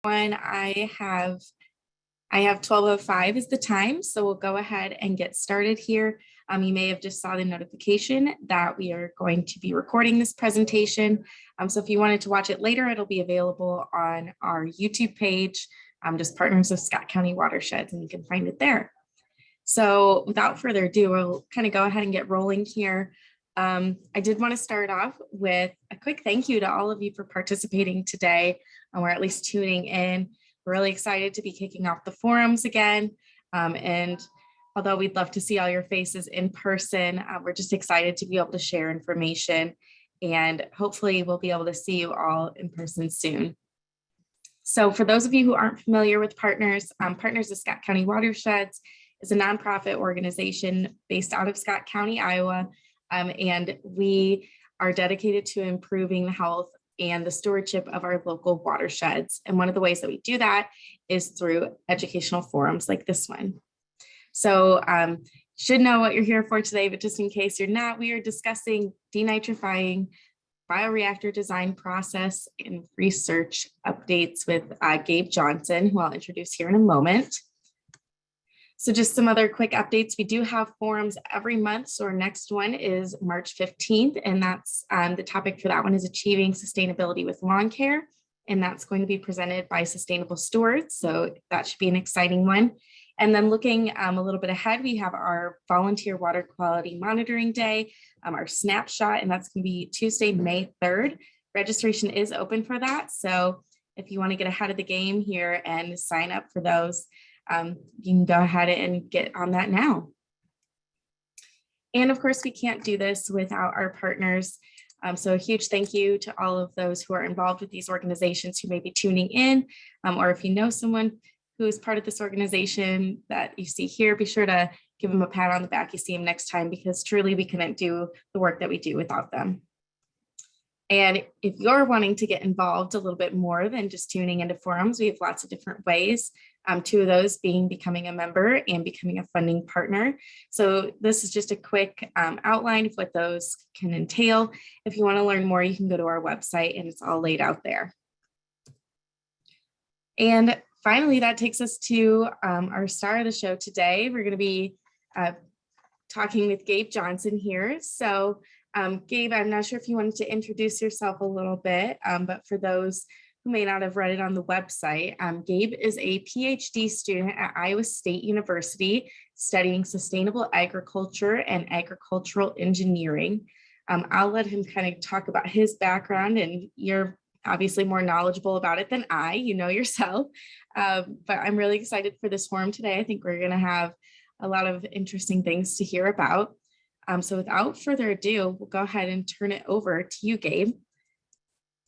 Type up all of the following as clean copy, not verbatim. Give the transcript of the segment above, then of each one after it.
One, I have 12:05 is the time, so we'll go ahead and get started here. You may have just saw the notification that we are going to be recording this presentation. So if you wanted to watch it later, it'll be available on our YouTube page, just Partners of Scott County Watersheds, and you can find it there. So without further ado, we'll kind of go ahead and get rolling here. I did want to start off with a quick thank you to all of you for participating today, or at least tuning in. We're really excited to be kicking off the forums again. And although we'd love to see all your faces in person, we're just excited to be able to share information, and hopefully we'll be able to see you all in person soon. So for those of you who aren't familiar with Partners, Partners of Scott County Watersheds is a nonprofit organization based out of Scott County, Iowa. And we are dedicated to improving the health and the stewardship of our local watersheds. And one of the ways that we do that is through educational forums like this one. So should know what you're here for today, but just in case you're not, we are discussing denitrifying, bioreactor design process, and research updates with Gabe Johnson, who I'll introduce here in a moment. So just some other quick updates. We do have forums every month. So our next one is March 15th, and that's the topic for that one is achieving sustainability with lawn care. And that's going to be presented by Sustainable Stewards. So that should be an exciting one. And then looking a little bit ahead, we have our Volunteer Water Quality Monitoring Day, our snapshot, and that's going to be Tuesday, May 3rd. Registration is open for that. So if you want to get ahead of the game here and sign up for those, you can go ahead and get on that now. And of course, we can't do this without our partners. So a huge thank you to all of those who are involved with these organizations who may be tuning in, or if you know someone who is part of this organization that you see here, be sure to give them a pat on the back. You see them next time, because truly we couldn't do the work that we do without them. And if you're wanting to get involved a little bit more than just tuning into forums, we have lots of different ways. Two of those being becoming a member and becoming a funding partner. So this is just a quick outline of what those can entail. If you want to learn more, you can go to our website and it's all laid out there. And finally, that takes us to our star of the show today. We're going to be talking with Gabe Johnson here. So Gabe, I'm not sure if you wanted to introduce yourself a little bit, but for those who may not have read it on the website, Gabe is a PhD student at Iowa State University studying sustainable agriculture and agricultural engineering. I'll let him kind of talk about his background, and you're obviously more knowledgeable about it than I, you know yourself, but I'm really excited for this forum today. I think we're going to have a lot of interesting things to hear about. So without further ado, we'll go ahead and turn it over to you, Gabe.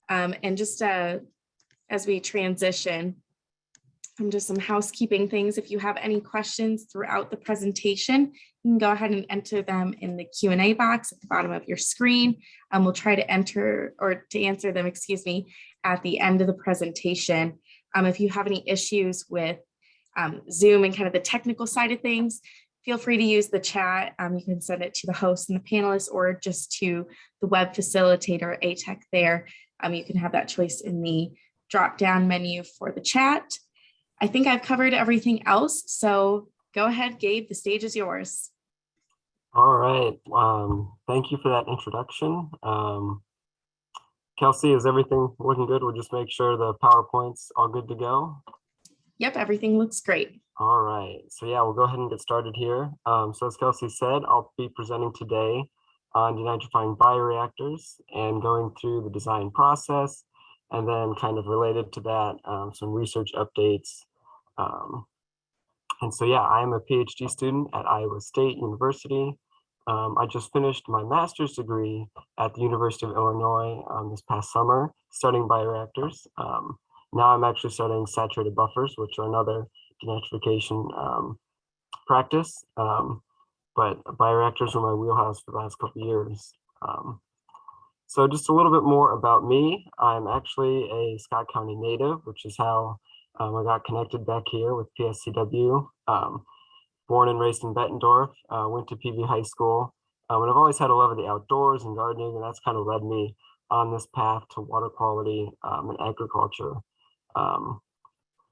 And just as we transition, just some housekeeping things. If you have any questions throughout the presentation, you can go ahead and enter them in the Q&A box at the bottom of your screen. We'll try to answer them, at the end of the presentation. If you have any issues with Zoom and kind of the technical side of things, feel free to use the chat. You can send it to the host and the panelists, or just to the web facilitator, ATEC there. You can have that choice in the drop-down menu for the chat. I think I've covered everything else. So go ahead, Gabe, the stage is yours. All right. Thank you for that introduction. Kelsey, is everything looking good? We'll just make sure the PowerPoint's all good to go. Yep, everything looks great. All right, so yeah, we'll go ahead and get started here. So as Kelsey said, I'll be presenting today on denitrifying bioreactors and going through the design process, and then kind of related to that, some research updates. And so yeah, I am a PhD student at Iowa State University. I just finished my master's degree at the University of Illinois this past summer, studying bioreactors. Now I'm actually studying saturated buffers, which are another denitrification practice, but bioreactors were my wheelhouse for the last couple of years. So just a little bit more about me. I'm actually a Scott County native, which is how I got connected back here with PSCW. Born and raised in Bettendorf, went to PV High School, and I've always had a love of the outdoors and gardening, and that's kind of led me on this path to water quality and agriculture.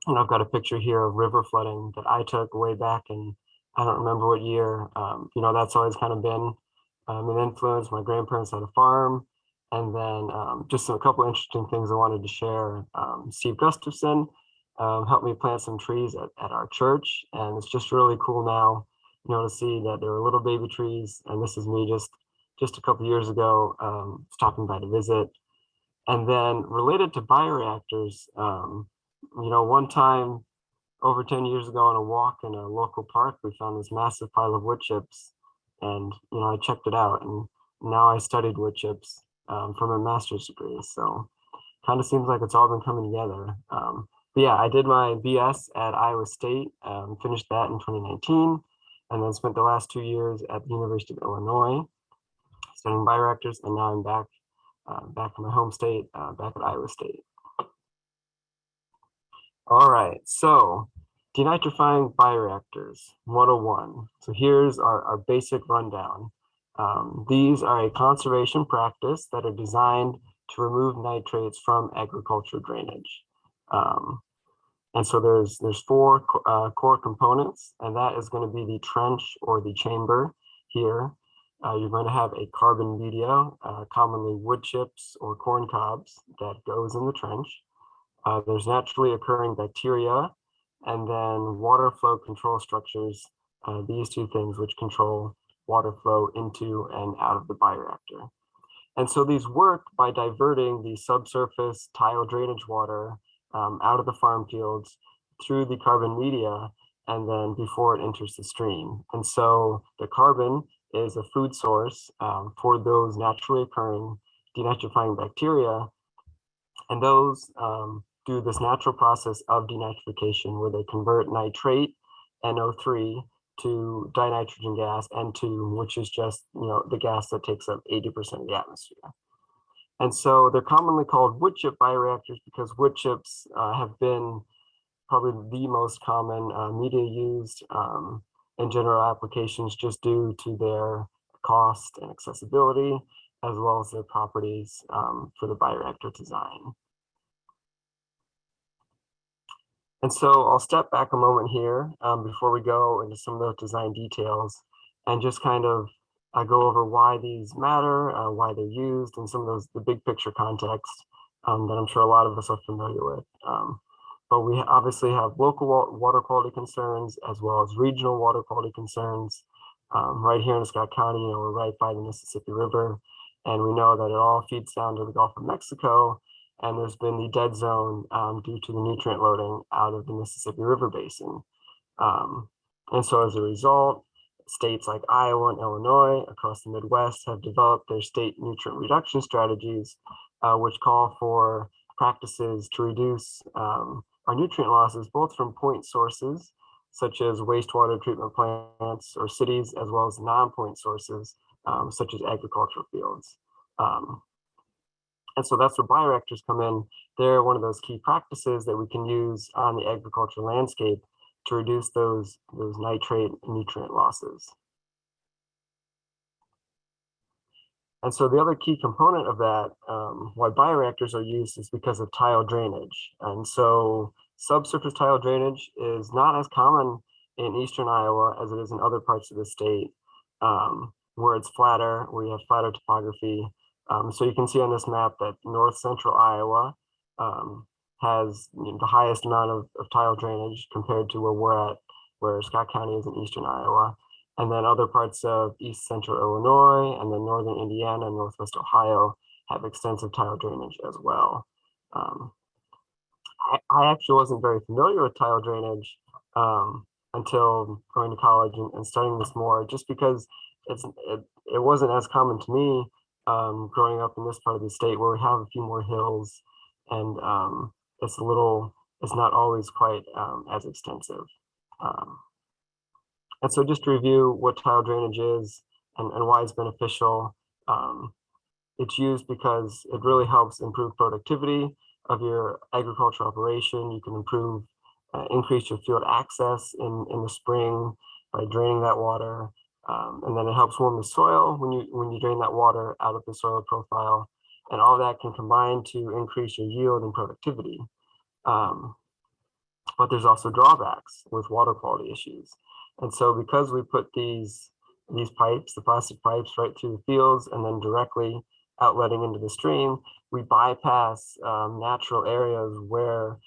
And I've got a picture here of river flooding that I took way back in, I don't remember what year. That's always kind of been an influence. My grandparents had a farm. And then just a couple interesting things I wanted to share. Steve Gustafson helped me plant some trees at our church. And it's just really cool now, to see that there were little baby trees. And this is me just a couple years ago, stopping by to visit. And then related to bioreactors, one time over 10 years ago on a walk in a local park, we found this massive pile of wood chips. And, I checked it out, and now I studied wood chips for my master's degree. So kind of seems like it's all been coming together. But yeah, I did my BS at Iowa State, finished that in 2019, and then spent the last 2 years at the University of Illinois studying bioreactors. And now I'm back in my home state, back at Iowa State. All right, so denitrifying bioreactors 101. So here's our basic rundown. These are a conservation practice that are designed to remove nitrates from agriculture drainage. And so there's four core components, and that is going to be the trench or the chamber here. You're going to have a carbon media, commonly wood chips or corn cobs, that goes in the trench. There's naturally occurring bacteria, and then water flow control structures, these two things which control water flow into and out of the bioreactor. And so these work by diverting the subsurface tile drainage water out of the farm fields through the carbon media, and then before it enters the stream. And so the carbon is a food source for those naturally occurring denitrifying bacteria, and those do this natural process of denitrification where they convert nitrate, NO3, to dinitrogen gas, N2, which is just the gas that takes up 80% of the atmosphere. And so they're commonly called wood chip bioreactors because wood chips have been probably the most common media used in general applications, just due to their cost and accessibility, as well as their properties for the bioreactor design. And so I'll step back a moment here before we go into some of those design details, and just kind of go over why these matter, why they're used, and some of the big picture context that I'm sure a lot of us are familiar with. But we obviously have local water quality concerns as well as regional water quality concerns. Right here in Scott County, we're right by the Mississippi River, and we know that it all feeds down to the Gulf of Mexico. And there's been the dead zone due to the nutrient loading out of the Mississippi River Basin. And so as a result, states like Iowa and Illinois across the Midwest have developed their state nutrient reduction strategies, which call for practices to reduce our nutrient losses, both from point sources, such as wastewater treatment plants or cities, as well as non-point sources, such as agricultural fields. And so that's where bioreactors come in. They're one of those key practices that we can use on the agricultural landscape to reduce those nitrate nutrient losses. And so the other key component of that, why bioreactors are used, is because of tile drainage. And so subsurface tile drainage is not as common in eastern Iowa as it is in other parts of the state, where it's flatter, where you have flatter topography. So you can see on this map that north central Iowa has the highest amount of tile drainage compared to where we're at, where Scott County is in eastern Iowa. And then other parts of east central Illinois and then northern Indiana and northwest Ohio have extensive tile drainage as well. I actually wasn't very familiar with tile drainage until going to college and studying this more, just because it wasn't as common to me growing up in this part of the state, where we have a few more hills, and it's not always quite as extensive. And so just to review what tile drainage is and why it's beneficial, it's used because it really helps improve productivity of your agricultural operation. You can increase your field access in the spring by draining that water. And then it helps warm the soil when you drain that water out of the soil profile. And all that can combine to increase your yield and productivity. but there's also drawbacks with water quality issues. And so because we put these pipes, the plastic pipes, right through the fields and then directly outletting into the stream, we bypass natural areas where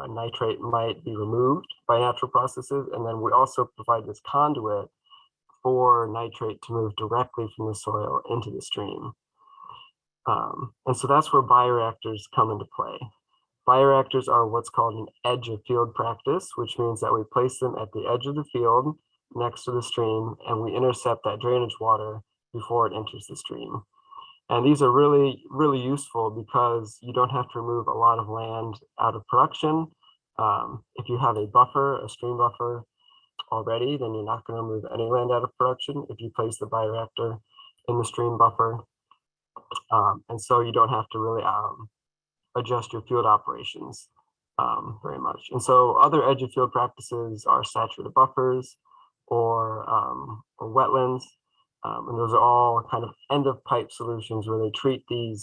nitrate might be removed by natural processes. And then we also provide this conduit for nitrate to move directly from the soil into the stream. And so that's where bioreactors come into play. Bioreactors are what's called an edge of field practice, which means that we place them at the edge of the field next to the stream, and we intercept that drainage water before it enters the stream. And these are really, really useful because you don't have to remove a lot of land out of production. If you have a buffer, a stream buffer already, then you're not going to remove any land out of production if you place the bioreactor in the stream buffer. And so you don't have to really adjust your field operations very much. And so other edge of field practices are saturated buffers or wetlands. And those are all kind of end of pipe solutions where they treat the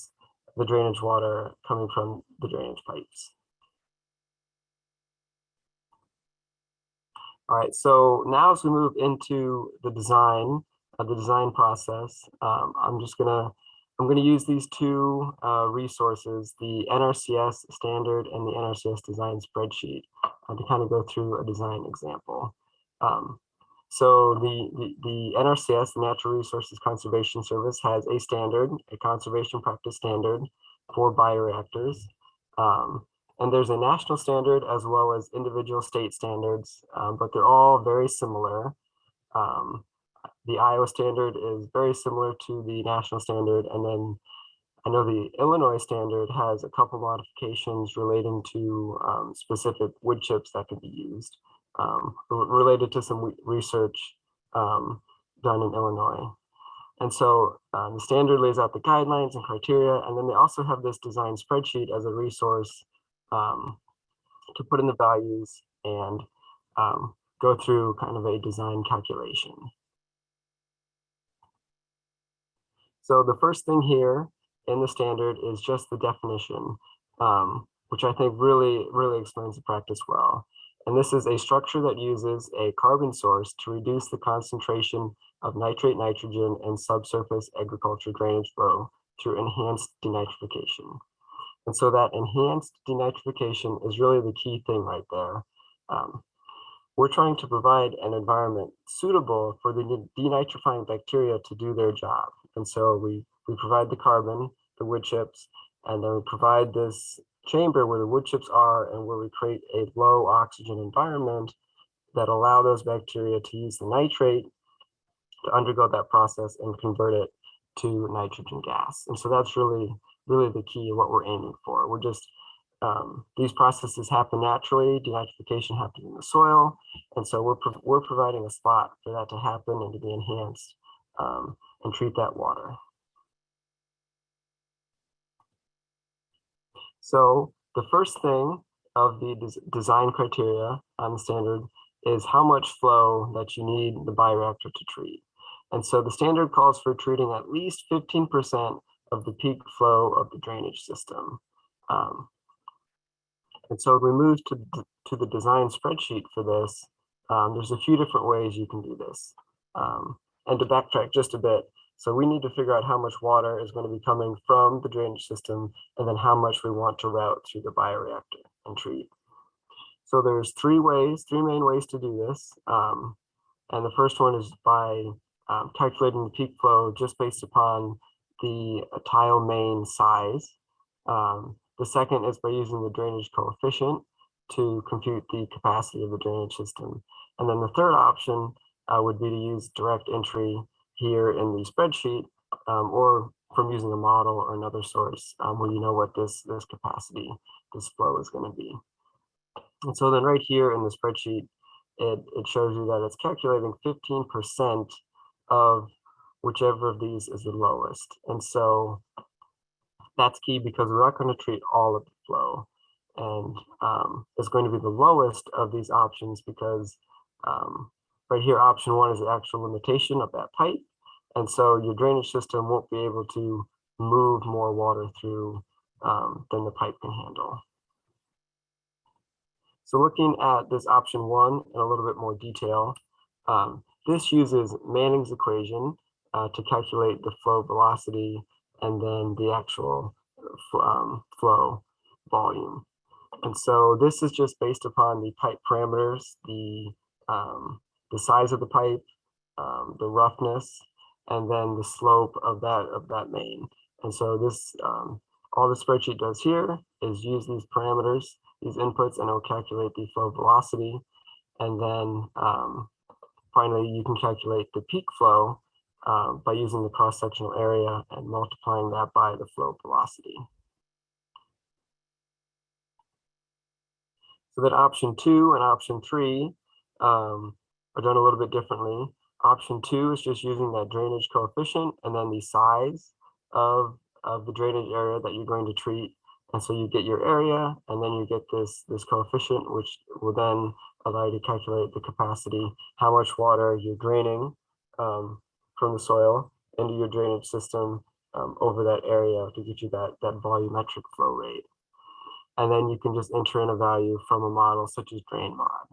drainage water coming from the drainage pipes. All right, so now as we move into the design process, I'm gonna use these two resources, the NRCS standard and the NRCS design spreadsheet, to kind of go through a design example. So the NRCS, the Natural Resources Conservation Service, has a standard, a conservation practice standard for bioreactors. And there's a national standard as well as individual state standards, but they're all very similar. The Iowa standard is very similar to the national standard. And then I know the Illinois standard has a couple modifications relating to specific wood chips that can be used, related to some research done in Illinois. And so the standard lays out the guidelines and criteria, and then they also have this design spreadsheet as a resource to put in the values and go through kind of a design calculation. So the first thing here in the standard is just the definition, which I think really explains the practice well. And this is a structure that uses a carbon source to reduce the concentration of nitrate, nitrogen, and subsurface agriculture drainage flow through enhanced denitrification. And so that enhanced denitrification is really the key thing right there. We're trying to provide an environment suitable for the denitrifying bacteria to do their job. And so we provide the carbon, the wood chips, and then we provide this chamber where the wood chips are and where we create a low oxygen environment that allow those bacteria to use the nitrate to undergo that process and convert it to nitrogen gas. And so that's really the key of what we're aiming for. We're just, these processes happen naturally, denitrification happens in the soil, and so we're providing a spot for that to happen and to be enhanced and treat that water. So the first thing of the design criteria on the standard is how much flow that you need the bioreactor to treat. And so the standard calls for treating at least 15% of the peak flow of the drainage system. And so we move to the design spreadsheet for this. There's a few different ways you can do this. And to backtrack just a bit, so we need to figure out how much water is going to be coming from the drainage system and then how much we want to route through the bioreactor and treat. So there's three main ways to do this. And the first one is by calculating the peak flow just based upon the tile main size. The second is by using the drainage coefficient to compute the capacity of the drainage system. And then the third option would be to use direct entry here in the spreadsheet or from using a model or another source where you know what this capacity, this flow is going to be. And so then right here in the spreadsheet, it shows you that it's calculating 15% of whichever of these is the lowest. And so that's key because we're not going to treat all of the flow. And it's going to be the lowest of these options because right here, option one is the actual limitation of that pipe. And so your drainage system won't be able to move more water through than the pipe can handle. So looking at this option 1 in a little bit more detail, this uses Manning's equation to calculate the flow velocity and then the actual flow volume. And so this is just based upon the pipe parameters, the size of the pipe, the roughness, and then the slope of that main. And so this, all the spreadsheet does here is use these parameters, these inputs, and it will calculate the flow velocity. And then finally, you can calculate the peak flow by using the cross-sectional area and multiplying that by the flow velocity. So that option 2 and option 3 are done a little bit differently. Option 2 is just using that drainage coefficient and then the size of the drainage area that you're going to treat. And so you get your area, and then you get this coefficient, which will then allow you to calculate the capacity, how much water you're draining from the soil into your drainage system over that area to get you that volumetric flow rate. And then you can just enter in a value from a model such as DrainMod.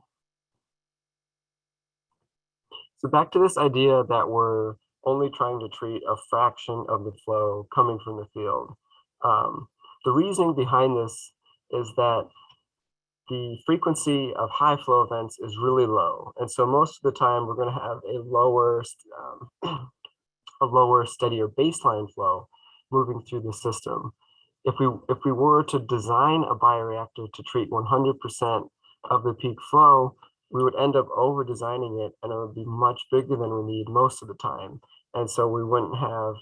So back to this idea that we're only trying to treat a fraction of the flow coming from the field. The reasoning behind this is that the frequency of high flow events is really low. And so most of the time we're going to have a lower, steadier baseline flow moving through the system. If we were to design a bioreactor to treat 100% of the peak flow, we would end up over designing it, and it would be much bigger than we need most of the time. And so we wouldn't have,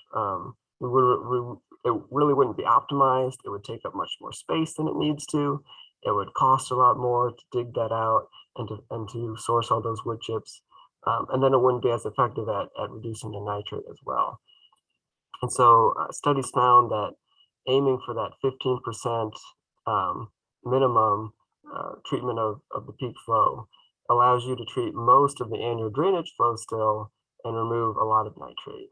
it really wouldn't be optimized. It would take up much more space than it needs to. It would cost a lot more to dig that out and to source all those wood chips. And then it wouldn't be as effective at reducing the nitrate as well. And so studies found that aiming for that 15% minimum treatment of the peak flow allows you to treat most of the annual drainage flow still and remove a lot of nitrate.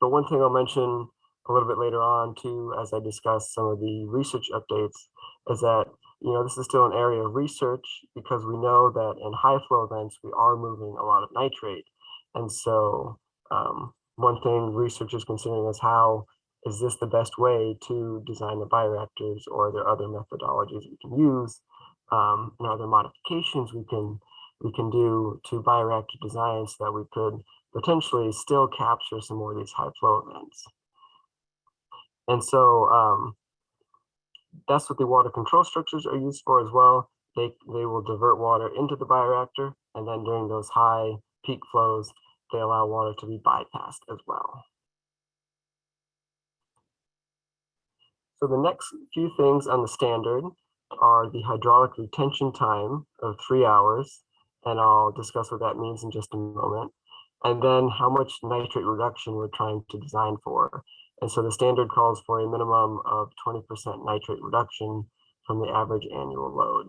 But one thing I'll mention a little bit later on too, as I discuss some of the research updates, is that this is still an area of research, because we know that in high flow events we are moving a lot of nitrate. And so one thing research is considering is how is this the best way to design the bioreactors, or are there other methodologies we can use, and other modifications we can do to bioreactor design so that we could potentially still capture some more of these high flow events. And so that's what the water control structures are used for as well. They will divert water into the bioreactor, and then during those high peak flows, they allow water to be bypassed as well. So the next few things on the standard are the hydraulic retention time of 3 hours, and I'll discuss what that means in just a moment. And then how much nitrate reduction we're trying to design for. And so the standard calls for a minimum of 20% nitrate reduction from the average annual load.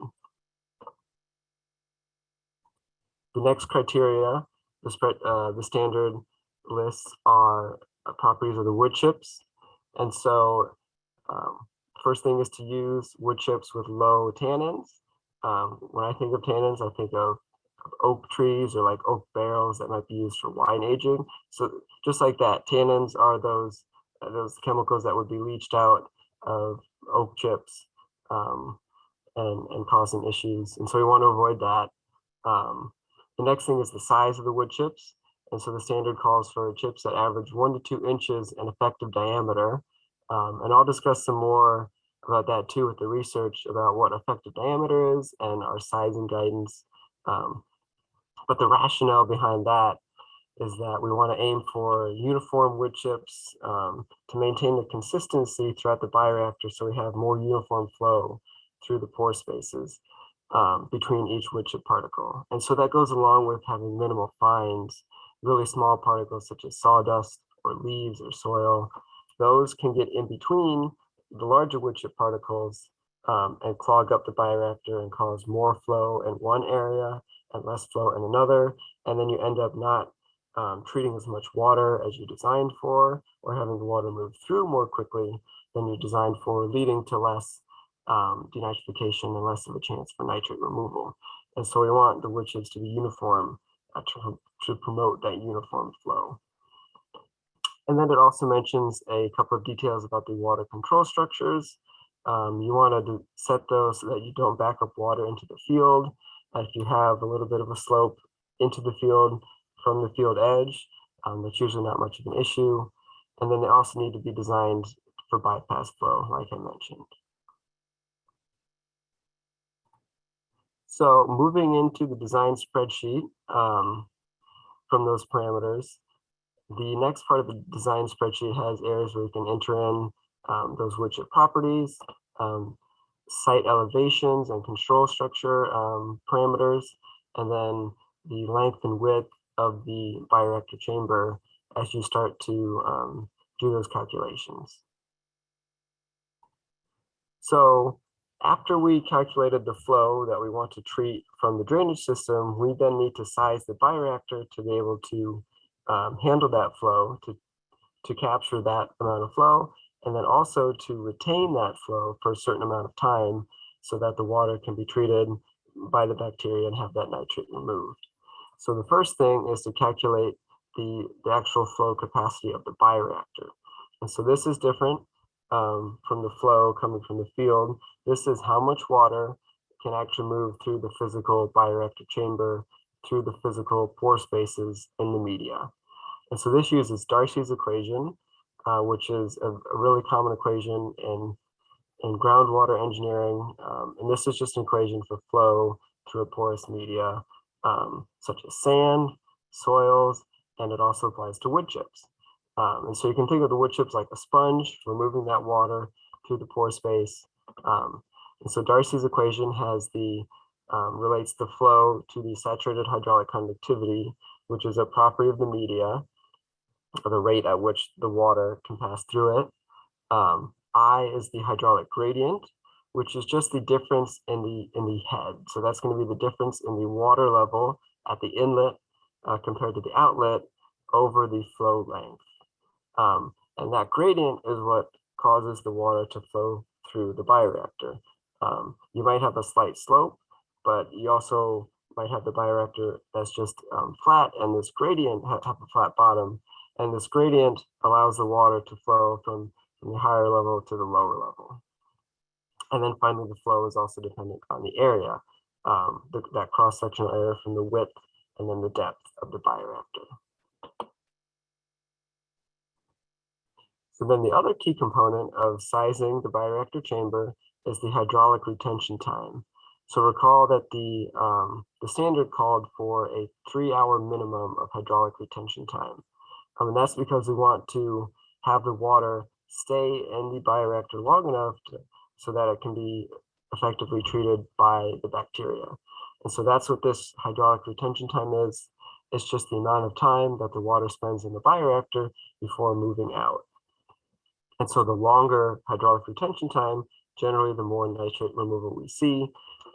The next criteria, the standard lists are properties of the wood chips. And so first thing is to use wood chips with low tannins. When I think of tannins, I think of oak trees or like oak barrels that might be used for wine aging. So just like that, tannins are those chemicals that would be leached out of oak chips and causing issues. And so we want to avoid that. The next thing is the size of the wood chips. And so the standard calls for chips that average 1 to 2 inches in effective diameter. And I'll discuss some more about that too with the research about what effective diameter is and our sizing guidance. But the rationale behind that is that we want to aim for uniform wood chips to maintain the consistency throughout the bioreactor, so we have more uniform flow through the pore spaces between each wood chip particle. And so that goes along with having minimal fines, really small particles such as sawdust or leaves or soil. Those can get in between the larger wood chip particles and clog up the bioreactor and cause more flow in one area and less flow in another. And then you end up not treating as much water as you designed for, or having the water move through more quickly than you designed for, leading to less denitrification and less of a chance for nitrate removal. And so we want the wood chips to be uniform to promote that uniform flow. And then it also mentions a couple of details about the water control structures. You want to set those so that you don't back up water into the field. If you have a little bit of a slope into the field from the field edge, that's usually not much of an issue. And then they also need to be designed for bypass flow, like I mentioned. So moving into the design spreadsheet from those parameters, the next part of the design spreadsheet has areas where you can enter in those Woodchip properties, site elevations and control structure parameters, and then the length and width of the bioreactor chamber as you start to do those calculations. So after we calculated the flow that we want to treat from the drainage system, we then need to size the bioreactor to be able to handle that flow, to capture that amount of flow, and then also to retain that flow for a certain amount of time so that the water can be treated by the bacteria and have that nitrate removed. So the first thing is to calculate the actual flow capacity of the bioreactor. And so this is different from the flow coming from the field. This is how much water can actually move through the physical bioreactor chamber, through the physical pore spaces in the media. And so this uses Darcy's equation, which is a really common equation in groundwater engineering. And this is just an equation for flow through a porous media, such as sand, soils, and it also applies to wood chips. And so you can think of the wood chips like a sponge, removing that water through the pore space. And so Darcy's equation has relates the flow to the saturated hydraulic conductivity, which is a property of the media, or the rate at which the water can pass through it. I is the hydraulic gradient, which is just the difference in the head. So that's going to be the difference in the water level at the inlet compared to the outlet over the flow length. And that gradient is what causes the water to flow through the bioreactor. You might have a slight slope, but you also might have the bioreactor that's just flat, and this gradient have a flat bottom. And this gradient allows the water to flow from the higher level to the lower level. And then finally, the flow is also dependent on the area, that cross-sectional area from the width and then the depth of the bioreactor. So then the other key component of sizing the bioreactor chamber is the hydraulic retention time. So recall that the standard called for a 3-hour minimum of hydraulic retention time. And that's because we want to have the water stay in the bioreactor long enough so that it can be effectively treated by the bacteria. And so that's what this hydraulic retention time is. It's just the amount of time that the water spends in the bioreactor before moving out. And so the longer hydraulic retention time, generally the more nitrate removal we see.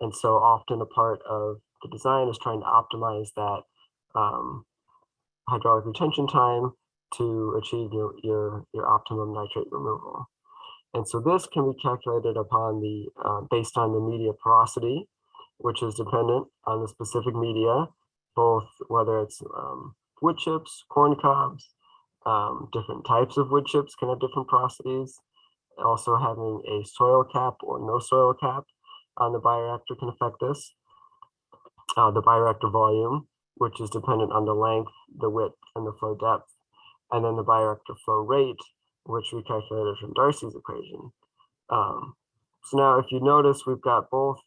And so often a part of the design is trying to optimize that hydraulic retention time to achieve your optimum nitrate removal. And so this can be calculated upon based on the media porosity, which is dependent on the specific media, both whether it's wood chips, corn cobs, different types of wood chips can have different porosities. Also having a soil cap or no soil cap on the bioreactor can affect this. The bioreactor volume, which is dependent on the length, the width, and the flow depth. And then the bioreactor flow rate, which we calculated from Darcy's equation. So now if you notice, we've got both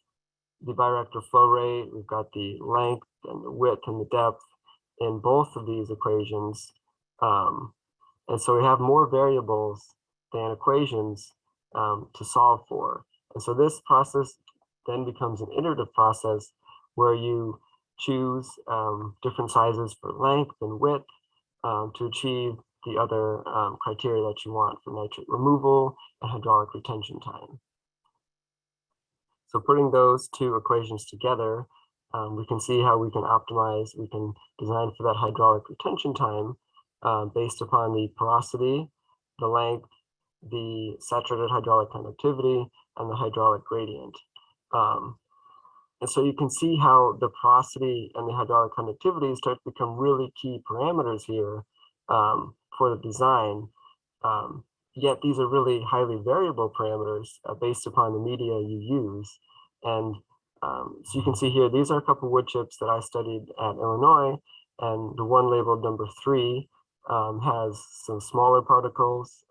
the bioreactor flow rate, we've got the length and the width and the depth in both of these equations. And so we have more variables than equations to solve for. And so this process then becomes an iterative process where you choose different sizes for length and width to achieve the other criteria that you want for nitrate removal and hydraulic retention time. So putting those two equations together, we can see how we can optimize, we can design for that hydraulic retention time based upon the porosity, the length, the saturated hydraulic conductivity and the hydraulic gradient. And so you can see how the porosity and the hydraulic conductivity start to become really key parameters here for the design. Yet these are really highly variable parameters based upon the media you use. And so you can see here, these are a couple wood chips that I studied at Illinois, and the one labeled number 3 has some smaller particles.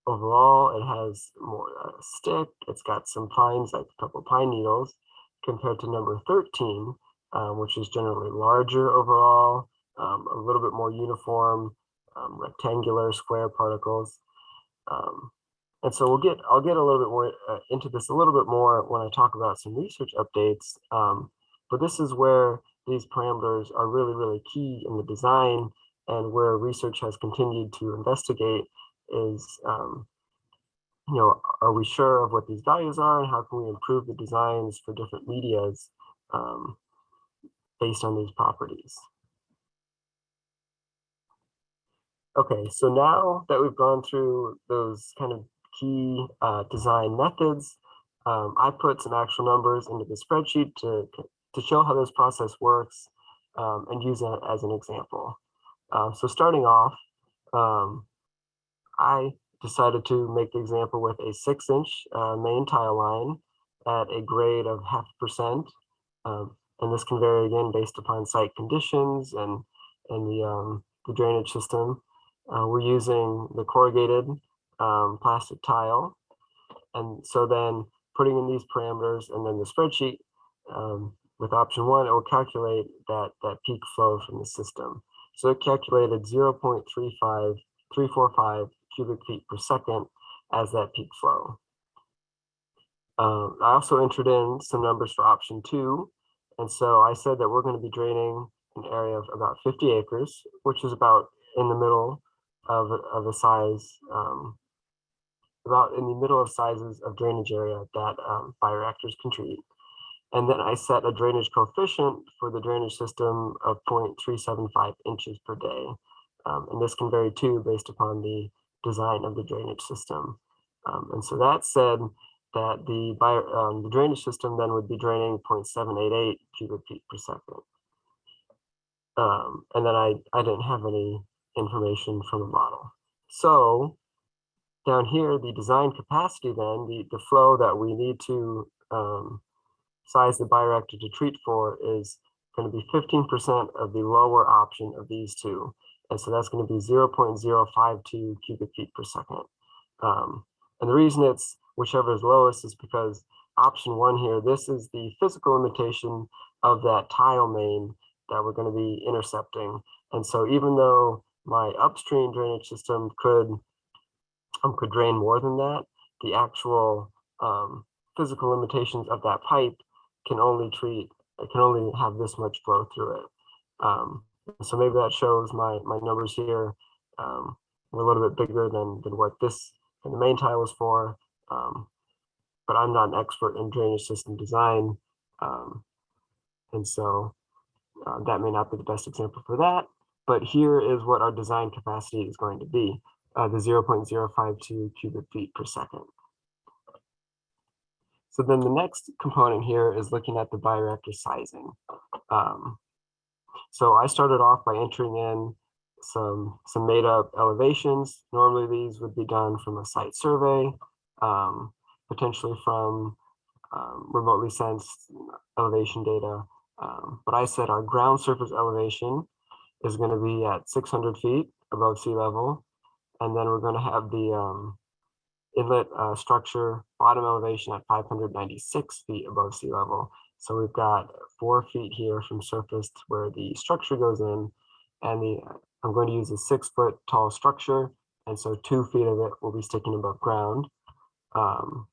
Overall, it has more stick. It's got some pines, like a couple pine needles, compared to number 13, which is generally larger overall, a little bit more uniform, rectangular, square particles. And so I'll get a little bit more into this a little bit more when I talk about some research updates. But this is where these parameters are really, really key in the design, and where research has continued to investigate is, are we sure of what these values are, and how can we improve the designs for different medias based on these properties? Okay, so now that we've gone through those kind of key design methods, I put some actual numbers into the spreadsheet to show how this process works and use it as an example. So starting off, I decided to make the example with a 6-inch main tile line at a grade of 0.5%. And this can vary again based upon site conditions and the drainage system. We're using the corrugated plastic tile. And so then putting in these parameters and then the spreadsheet with option 1, it will calculate that peak flow from the system. So it calculated 0.35345 cubic feet per second as that peak flow. I also entered in some numbers for option 2. And so I said that we're going to be draining an area of about 50 acres, which is about in the middle of a size, about in the middle of sizes of drainage area that bioreactors can treat. And then I set a drainage coefficient for the drainage system of 0.375 inches per day. And this can vary too based upon the design of the drainage system. And so that said that the drainage system then would be draining 0.788 cubic feet per second. And then I didn't have any information from the model. So down here, the design capacity then, the flow that we need to size the bioreactor to treat for is going to be 15% of the lower option of these two. And so that's going to be 0.052 cubic feet per second. And the reason it's whichever is lowest is because option 1 here, this is the physical limitation of that tile main that we're going to be intercepting. And so even though my upstream drainage system could drain more than that, the actual physical limitations of that pipe can only have this much flow through it. So maybe that shows my numbers here were a little bit bigger than what this and the main tile was for. But I'm not an expert in drainage system design. And so that may not be the best example for that. But here is what our design capacity is going to be, the 0.052 cubic feet per second. So then the next component here is looking at the bioreactor sizing. So I started off by entering in some made up elevations. Normally these would be done from a site survey, potentially from remotely sensed elevation data. But I said our ground surface elevation is going to be at 600 feet above sea level. And then we're going to have the inlet structure bottom elevation at 596 feet above sea level. So we've got 4 feet here from surface to where the structure goes in, and I'm going to use a 6-foot tall structure, and so 2 feet of it will be sticking above ground. And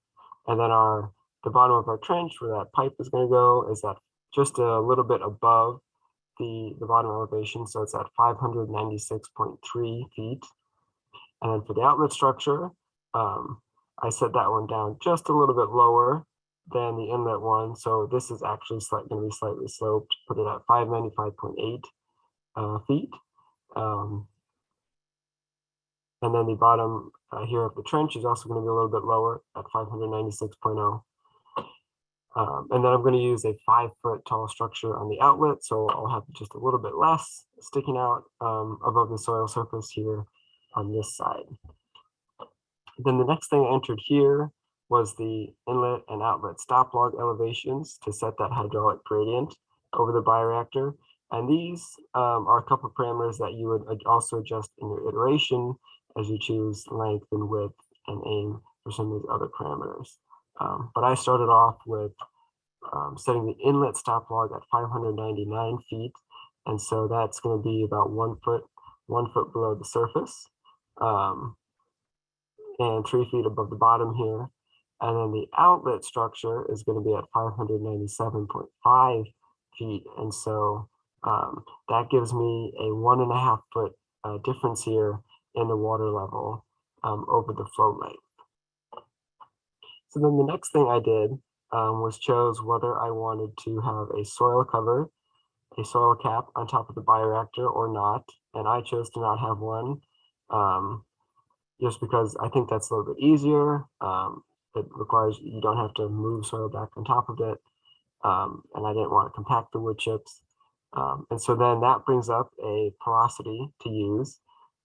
then the bottom of our trench where that pipe is going to go is at just a little bit above the bottom elevation, so it's at 596.3 feet. And then for the outlet structure, I set that one down just a little bit lower than the inlet one. So this is actually going to be slightly sloped, put it at 595.8 feet. And then the bottom here of the trench is also going to be a little bit lower at 596.0. And then I'm going to use a 5-foot tall structure on the outlet, so I'll have just a little bit less sticking out above the soil surface here on this side. Then the next thing I entered here was the inlet and outlet stop log elevations to set that hydraulic gradient over the bioreactor. And these are a couple of parameters that you would also adjust in your iteration as you choose length and width and aim for some of these other parameters. But I started off with setting the inlet stop log at 599 feet. And so that's going to be about 1 foot below the surface. And 3 feet above the bottom here. And then the outlet structure is going to be at 597.5 feet. And so that gives me a 1.5 foot difference here in the water level over the flow length. So then the next thing I did was chose whether I wanted to have a soil cover, a soil cap on top of the bioreactor or not. And I chose to not have one. Just because I think that's a little bit easier. It requires you don't have to move soil back on top of it. And I didn't want to compact the wood chips. And so then that brings up a porosity to use.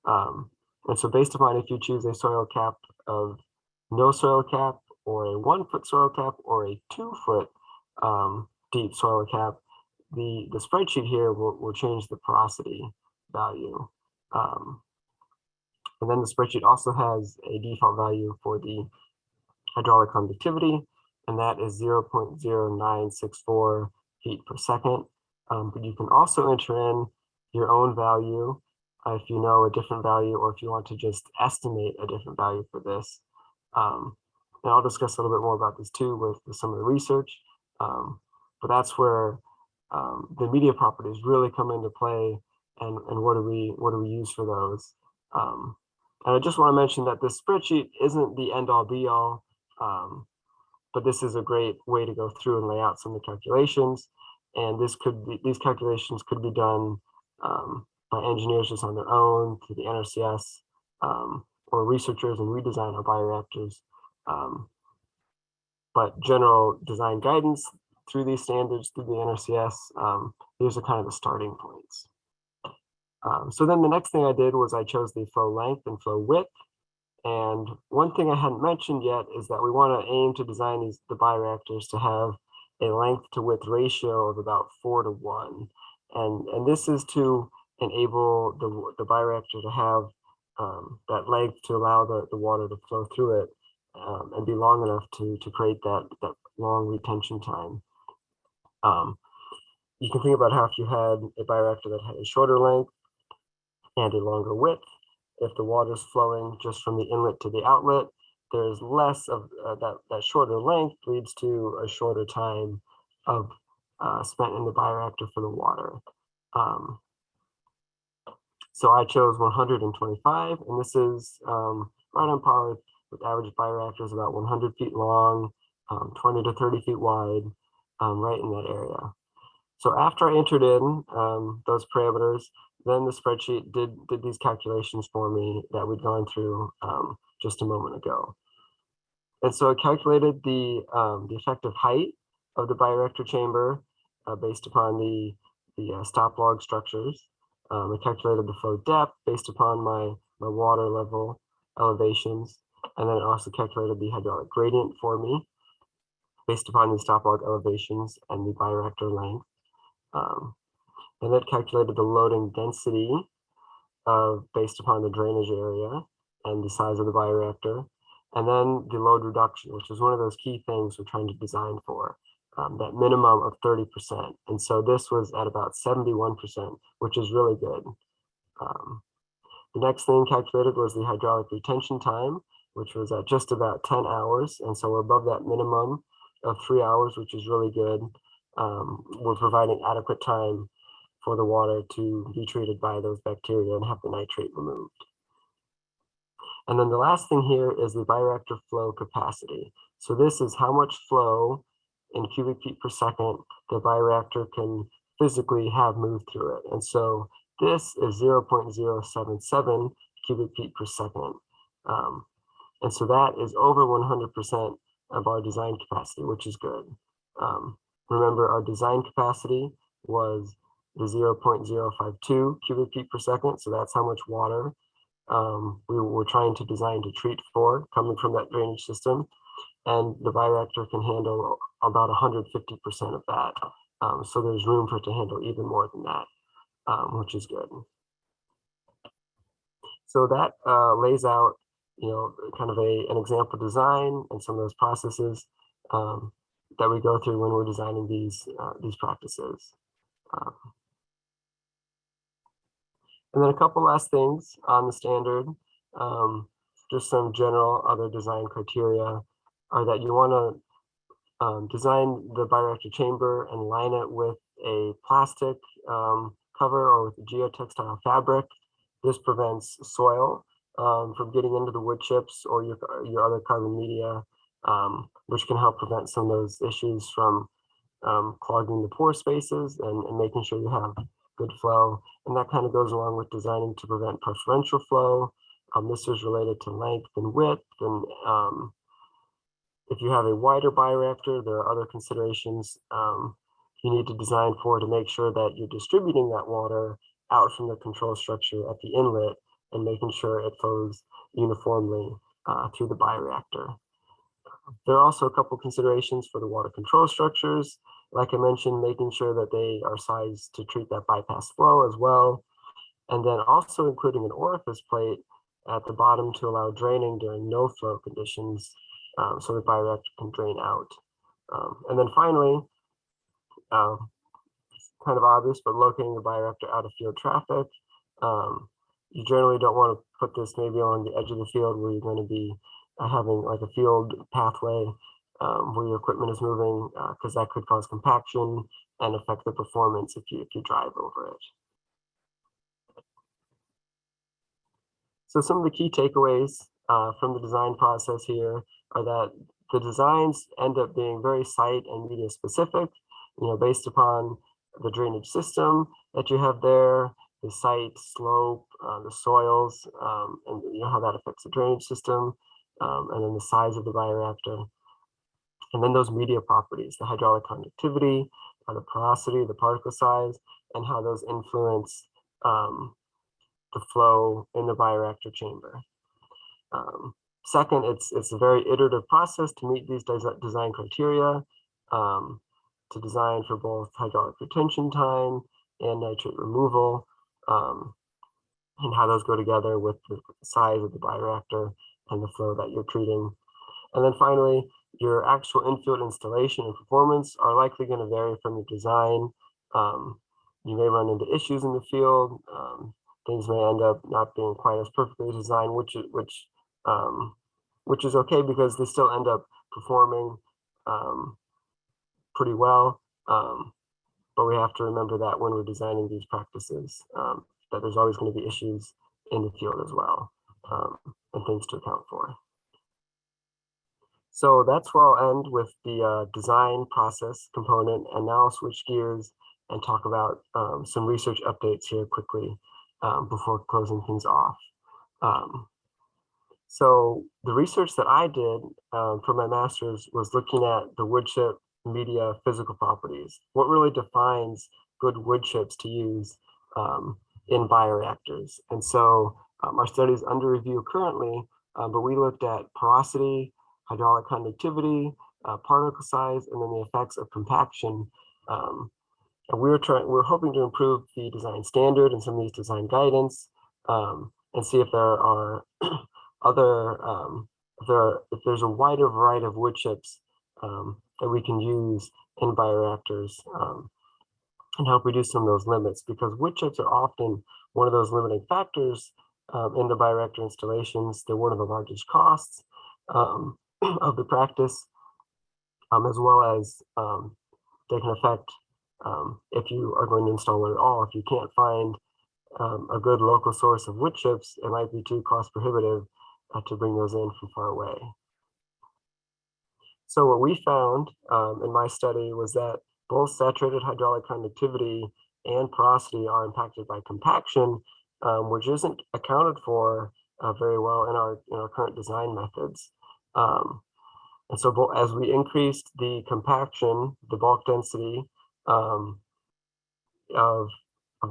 And so based upon if you choose a soil cap of no soil cap or a 1 foot soil cap or a 2 foot deep soil cap, the spreadsheet here will change the porosity value. And then the spreadsheet also has a default value for the hydraulic conductivity, and that is 0.0964 feet per second. But you can also enter in your own value if you know a different value, or if you want to just estimate a different value for this. And I'll discuss a little bit more about this too with some of the research. But that's where the media properties really come into play, and what do we use for those. And I just want to mention that this spreadsheet isn't the end all be all, but this is a great way to go through and lay out some of the calculations. And these calculations could be done by engineers just on their own through the NRCS, or researchers and redesign our bioreactors. But general design guidance through these standards, through the NRCS, these are kind of the starting points. So then the next thing I did was I chose the flow length and flow width. And one thing I hadn't mentioned yet is that we want to aim to design the bioreactors to have a length to width ratio of about 4 to 1. And this is to enable the bioreactor to have that length to allow the water to flow through it and be long enough to create that long retention time. You can think about how if you had a bioreactor that had a shorter length and a longer width, if the water is flowing just from the inlet to the outlet, there's less of that shorter length leads to a shorter time of spent in the bioreactor for the water. So I chose 125, and this is right on par with average bioreactors, about 100 feet long, 20 to 30 feet wide, right in that area. So after I entered in those parameters, then the spreadsheet did these calculations for me that we'd gone through just a moment ago. And so it calculated the effective height of the bioreactor chamber based upon the stop log structures. It calculated the flow depth based upon my water level elevations. And then it also calculated the hydraulic gradient for me based upon the stop log elevations and the bioreactor length. And it calculated the loading density based upon the drainage area and the size of the bioreactor. And then the load reduction, which is one of those key things we're trying to design for, that minimum of 30%. And so this was at about 71%, which is really good. The next thing calculated was the hydraulic retention time, which was at just about 10 hours. And so we're above that minimum of 3 hours, which is really good. We're providing adequate time for the water to be treated by those bacteria and have the nitrate removed. And then the last thing here is the bioreactor flow capacity. So this is how much flow in cubic feet per second the bioreactor can physically have moved through it. And so this is 0.077 cubic feet per second. And so that is over 100% of our design capacity, which is good. Remember, our design capacity was the 0.052 cubic feet per second. So that's how much water we were trying to design to treat for coming from that drainage system. And the bioreactor can handle about 150% of that. So there's room for it to handle even more than that, which is good. So that lays out, kind of an example design and some of those processes that we go through when we're designing these practices. And then a couple last things on the standard, just some general other design criteria are that you want to design the bioreactor chamber and line it with a plastic cover or with a geotextile fabric. This prevents soil from getting into the wood chips or your other carbon media, which can help prevent some of those issues from clogging the pore spaces and making sure you have good flow. And that kind of goes along with designing to prevent preferential flow. This is related to length and width. And if you have a wider bioreactor, there are other considerations you need to design for to make sure that you're distributing that water out from the control structure at the inlet and making sure it flows uniformly through the bioreactor. There are also a couple considerations for the water control structures. Like I mentioned, making sure that they are sized to treat that bypass flow as well. And then also including an orifice plate at the bottom to allow draining during no flow conditions so the bioreactor can drain out. And then finally, kind of obvious, but locating the bioreactor out of field traffic. You generally don't want to put this maybe on the edge of the field where you're going to be having like a field pathway where your equipment is moving, because that could cause compaction and affect the performance if you drive over it. So some of the key takeaways from the design process here are that the designs end up being very site and media specific, based upon the drainage system that you have there, the site slope, the soils, and how that affects the drainage system, and then the size of the bioreactor. And then those media properties, the hydraulic conductivity, the porosity, the particle size, and how those influence the flow in the bioreactor chamber. Second, it's a very iterative process to meet these design criteria, to design for both hydraulic retention time and nitrate removal, and how those go together with the size of the bioreactor and the flow that you're treating. And then finally, your actual in-field installation and performance are likely going to vary from the design. You may run into issues in the field. Things may end up not being quite as perfectly designed, which is okay because they still end up performing pretty well. But we have to remember that when we're designing these practices, that there's always going to be issues in the field as well, and things to account for. So that's where I'll end with the design process component, and now I'll switch gears and talk about some research updates here quickly before closing things off. So the research that I did for my master's was looking at the wood chip media physical properties. What really defines good wood chips to use in bioreactors? And so our study is under review currently, but we looked at porosity, hydraulic conductivity, particle size, and then the effects of compaction. And we're hoping to improve the design standard and some of these design guidance, and see if there are other if there's a wider variety of wood chips that we can use in bioreactors and help reduce some of those limits, because wood chips are often one of those limiting factors in the bioreactor installations. They're one of the largest costs of the practice, as well as they can affect if you are going to install one at all. If you can't find a good local source of wood chips, it might be too cost prohibitive to bring those in from far away. So what we found in my study was that both saturated hydraulic conductivity and porosity are impacted by compaction, which isn't accounted for very well in our current design methods. And so as we increased the compaction, the bulk density of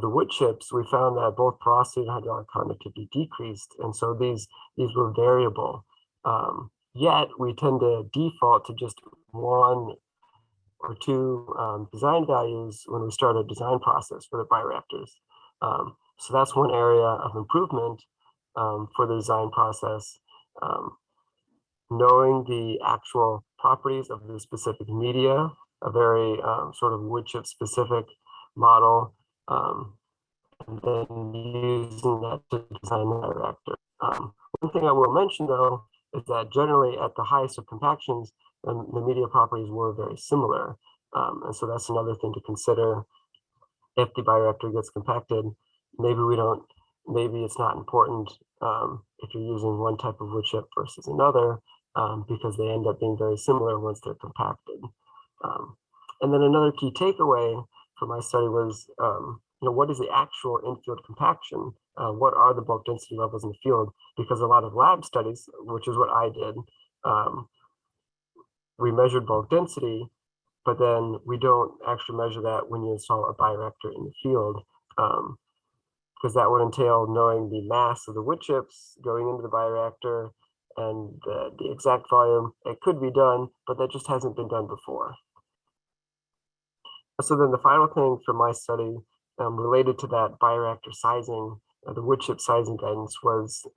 the wood chips, we found that both porosity and hydraulic conductivity decreased. And so these were variable. Yet we tend to default to just one or two design values when we start a design process for the bioreactors. So that's one area of improvement for the design process. Knowing the actual properties of the specific media, a very sort of wood chip specific model, and then using that to design the bioreactor. One thing I will mention though is that generally at the highest of compactions, the media properties were very similar. And so that's another thing to consider if the bioreactor gets compacted. Maybe it's not important if you're using one type of wood chip versus another, because they end up being very similar once they're compacted. And then another key takeaway from my study was, what is the actual in-field compaction? What are the bulk density levels in the field? Because a lot of lab studies, which is what I did, we measured bulk density, but then we don't actually measure that when you install a bioreactor in the field, because that would entail knowing the mass of the wood chips going into the bioreactor and the exact volume. It could be done, but that just hasn't been done before. So then the final thing from my study related to that bioreactor sizing, the wood chip sizing guidance was,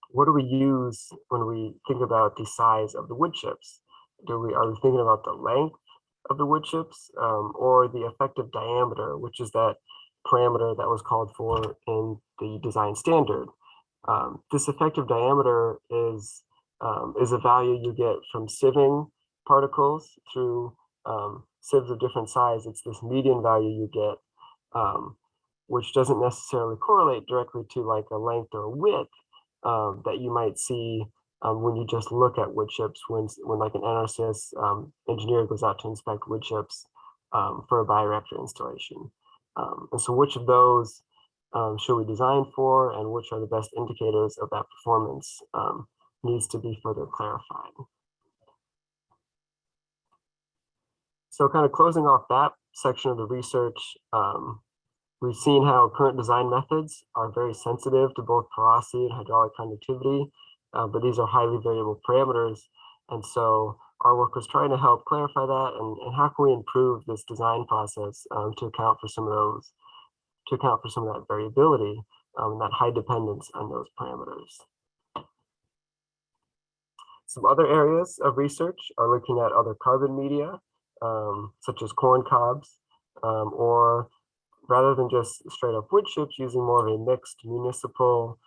what do we use when we think about the size of the wood chips? Are we thinking about the length of the wood chips or the effective diameter, which is that parameter that was called for in the design standard? This effective diameter is a value you get from sieving particles through sieves of different size. It's this median value you get, which doesn't necessarily correlate directly to like a length or a width that you might see when you just look at wood chips, when like an NRCS engineer goes out to inspect wood chips for a bioreactor installation. And so which of those should we design for, and which are the best indicators of that performance needs to be further clarified. So kind of closing off that section of the research, we've seen how current design methods are very sensitive to both porosity and hydraulic conductivity, but these are highly variable parameters. And so our work was trying to help clarify that, and how can we improve this design process to account for some of that variability and that high dependence on those parameters. Some other areas of research are looking at other carbon media, such as corn cobs, or rather than just straight up wood chips, using more of a mixed municipal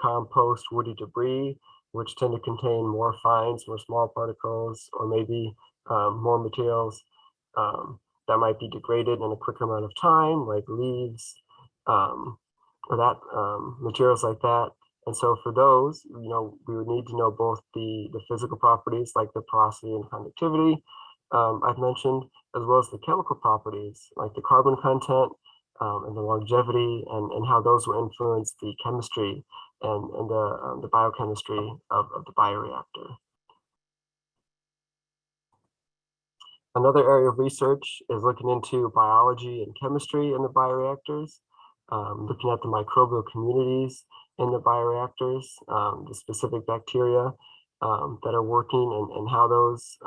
compost woody debris, which tend to contain more fines, more small particles, or maybe more materials that might be degraded in a quicker amount of time, like leaves, or that materials like that. And so for those, we would need to know both the physical properties like the porosity and conductivity I've mentioned, as well as the chemical properties like the carbon content and the longevity, and how those will influence the chemistry and the biochemistry of the bioreactor. Another area of research is looking into biology and chemistry in the bioreactors, looking at the microbial communities in the bioreactors, the specific bacteria that are working, and how those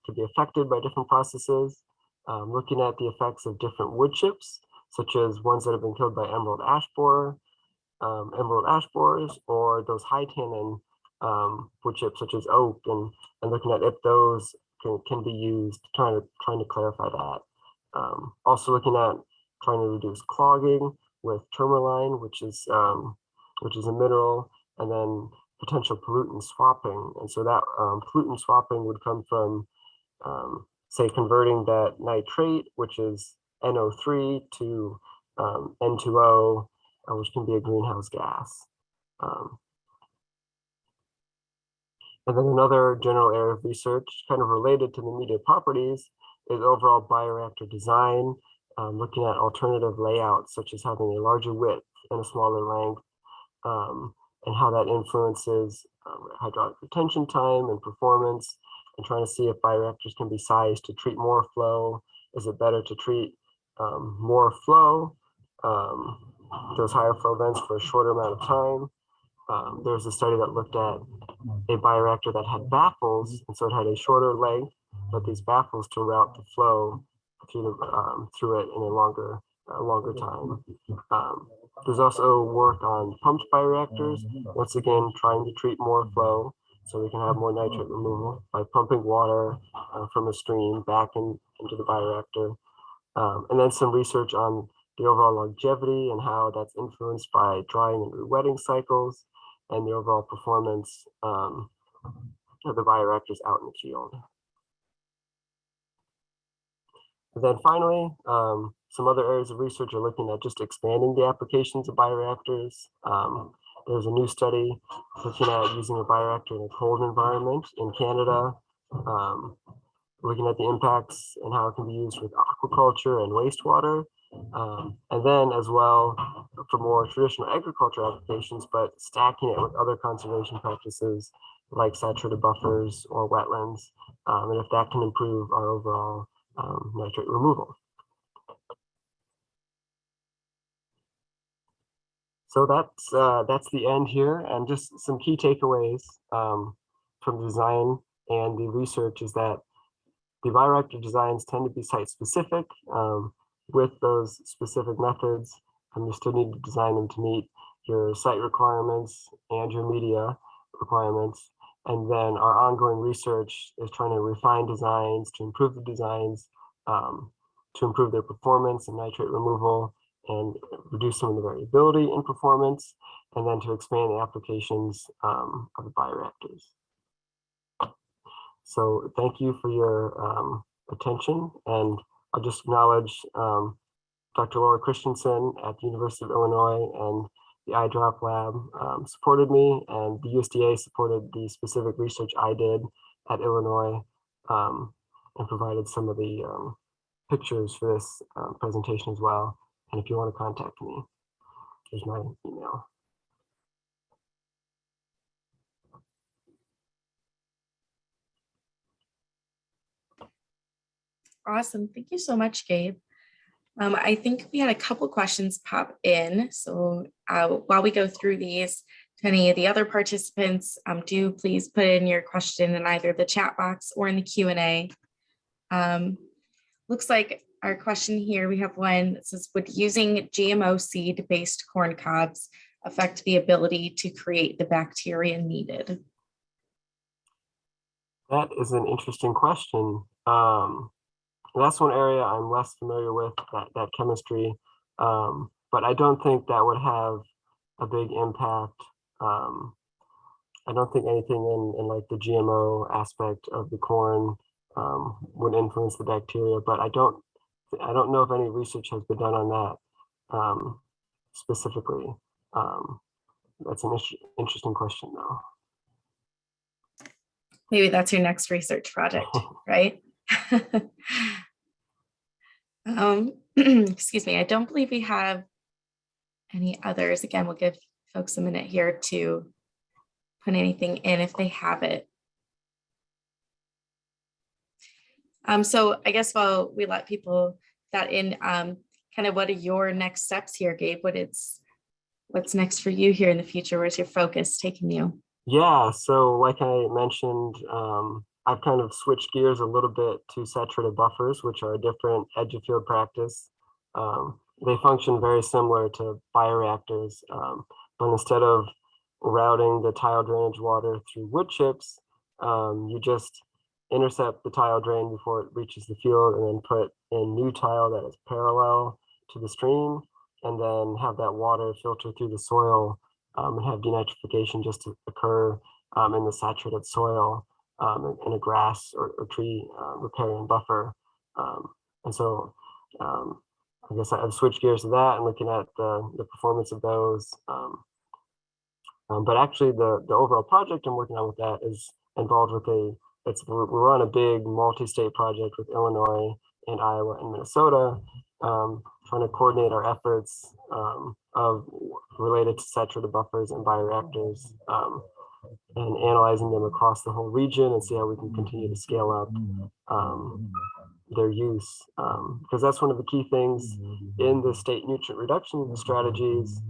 could be affected by different processes, looking at the effects of different wood chips, such as ones that have been killed by emerald ash borers, or those high tannin wood chips such as oak, and looking at if those can be used, trying to clarify that. Also looking at trying to reduce clogging with tourmaline, which is a mineral, and then potential pollutant swapping. And so that pollutant swapping would come from, say, converting that nitrate, which is NO3, to N2O, which can be a greenhouse gas. And then another general area of research kind of related to the media properties is overall bioreactor design, looking at alternative layouts, such as having a larger width and a smaller length, and how that influences hydraulic retention time and performance, and trying to see if bioreactors can be sized to treat more flow. Is it better to treat more flow, those higher flow events for a shorter amount of time? There was a study that looked at a bioreactor that had baffles, and so it had a shorter length, but these baffles to route the flow through it in a longer time. There's also work on pumped bioreactors, once again trying to treat more flow so we can have more nitrate removal by pumping water from a stream back into the bioreactor. And then some research on the overall longevity and how that's influenced by drying and rewetting cycles and the overall performance of the bioreactors out in the field. And then finally, some other areas of research are looking at just expanding the applications of bioreactors. There's a new study looking at using a bioreactor in a cold environment in Canada, looking at the impacts and how it can be used with aquaculture and wastewater. And then as well for more traditional agriculture applications, but stacking it with other conservation practices like saturated buffers or wetlands, and if that can improve our overall nitrate removal. So that's the end here, and just some key takeaways from the design and the research is that the bioreactor designs tend to be site specific with those specific methods, and you still need to design them to meet your site requirements and your media requirements. And then our ongoing research is trying to refine designs, to improve the designs, to improve their performance and nitrate removal, and reduce some of the variability in performance, and then to expand the applications of the bioreactors. So thank you for your attention, and I'll just acknowledge Dr. Laura Christensen at the University of Illinois and the iDrop lab supported me, and the USDA supported the specific research I did at Illinois and provided some of the pictures for this presentation as well. And if you want to contact me, here's my email. Awesome. Thank you so much, Gabe. I think we had a couple questions pop in. So while we go through these, to any of the other participants, do please put in your question in either the chat box or in the Q&A. Looks like our question here, we have one that says, would using GMO seed-based corn cobs affect the ability to create the bacteria needed? That is an interesting question. That's one area I'm less familiar with, that chemistry, but I don't think that would have a big impact. I don't think anything in like the GMO aspect of the corn would influence the bacteria, but I don't know if any research has been done on that specifically. That's an interesting question though. Maybe that's your next research project, right? Excuse me, I don't believe we have any others. Again, we'll give folks a minute here to put anything in if they have it. So I guess while we let people that in, kind of what are your next steps here, Gabe? What's next for you here in the future? Where's your focus taking you? Yeah, so like I mentioned, I've kind of switched gears a little bit to saturated buffers, which are a different edge of field practice. They function very similar to bioreactors, but instead of routing the tile drainage water through wood chips, you just intercept the tile drain before it reaches the field, and then put in new tile that is parallel to the stream, and then have that water filter through the soil and have denitrification just to occur in the saturated soil in a grass or tree riparian buffer. And so I guess I've switched gears to that and looking at the performance of those. But actually the overall project I'm working on with that is involved with we're on a big multi-state project with Illinois and Iowa and Minnesota, trying to coordinate our efforts related to saturated buffers and bioreactors, and analyzing them across the whole region and see how we can continue to scale up their use, because that's one of the key things in the state nutrient reduction strategies.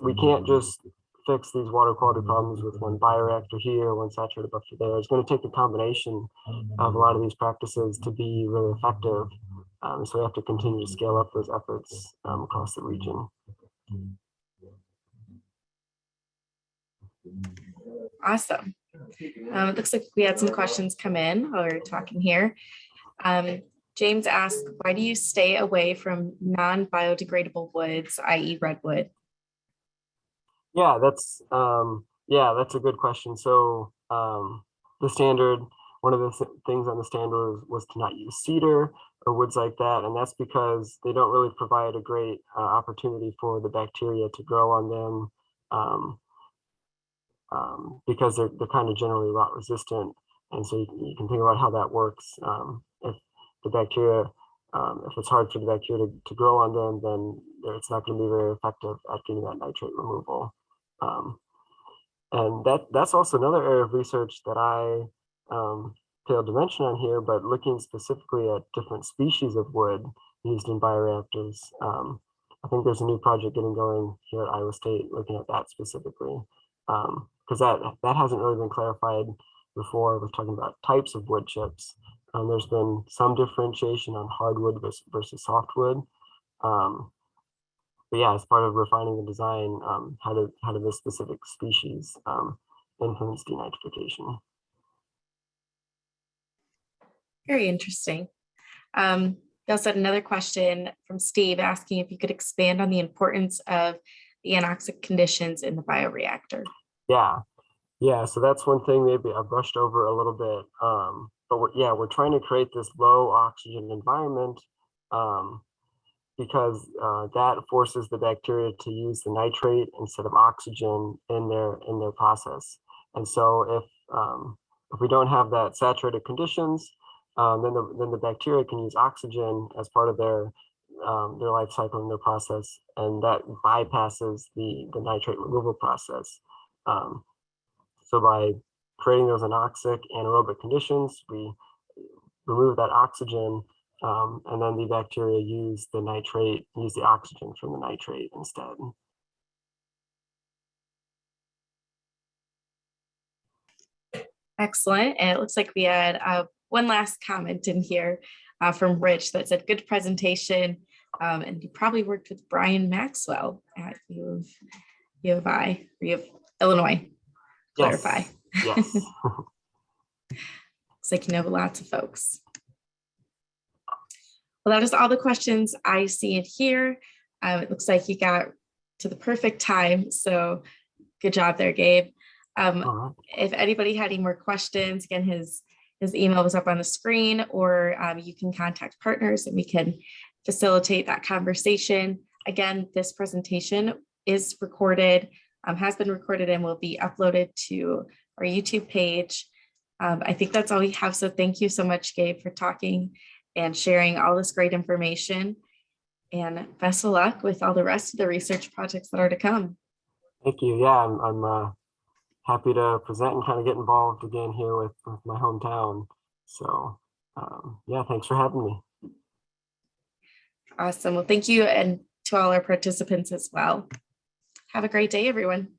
We can't just fix these water quality problems with one bioreactor here, one saturated buffer there. It's going to take a combination of a lot of these practices to be really effective. So we have to continue to scale up those efforts across the region. Awesome. It looks like we had some questions come in while we were talking here. James asked, why do you stay away from non-biodegradable woods, i.e. redwood? Yeah, that's a good question. So the standard, one of the things on the standard was to not use cedar or woods like that, and that's because they don't really provide a great opportunity for the bacteria to grow on them, because they're kind of generally rot resistant. And so you can think about how that works. If the bacteria, if it's hard for the bacteria to grow on them, then it's not going to be very effective at getting that nitrate removal. And that's also another area of research that I failed to mention on here, but looking specifically at different species of wood used in bioreactors. I think there's a new project getting going here at Iowa State looking at that specifically, because that hasn't really been clarified before. We're talking about types of wood chips. There's been some differentiation on hardwood versus softwood. But yeah, as part of refining the design, how do this specific species influence denitrification? Very interesting. We also had another question from Steve asking if you could expand on the importance of the anoxic conditions in the bioreactor. Yeah. So that's one thing maybe I brushed over a little bit. But we're trying to create this low oxygen environment, because that forces the bacteria to use the nitrate instead of oxygen in their process. And so if we don't have that saturated conditions, then the bacteria can use oxygen as part of their life cycle and their process, and that bypasses the nitrate removal process. So by creating those anoxic anaerobic conditions, we remove that oxygen, and then the bacteria use the oxygen from the nitrate instead. Excellent. And it looks like we had one last comment in here from Rich that said, good presentation. And you probably worked with Brian Maxwell at U of Illinois. Clarify. Yes. Looks like you know lots of folks. Well, that is all the questions I see in here. It looks like you got to the perfect time. So good job there, Gabe. If anybody had any more questions, again, his email was up on the screen, or you can contact partners and we can facilitate that conversation. Again, this presentation is recorded, has been recorded, and will be uploaded to our YouTube page. I think that's all we have. So thank you so much, Gabe, for talking and sharing all this great information, and best of luck with all the rest of the research projects that are to come. Thank you. Yeah, I'm happy to present and kind of get involved again here with my hometown. So yeah, thanks for having me. Awesome. Well, thank you, and to all our participants as well. Have a great day, everyone.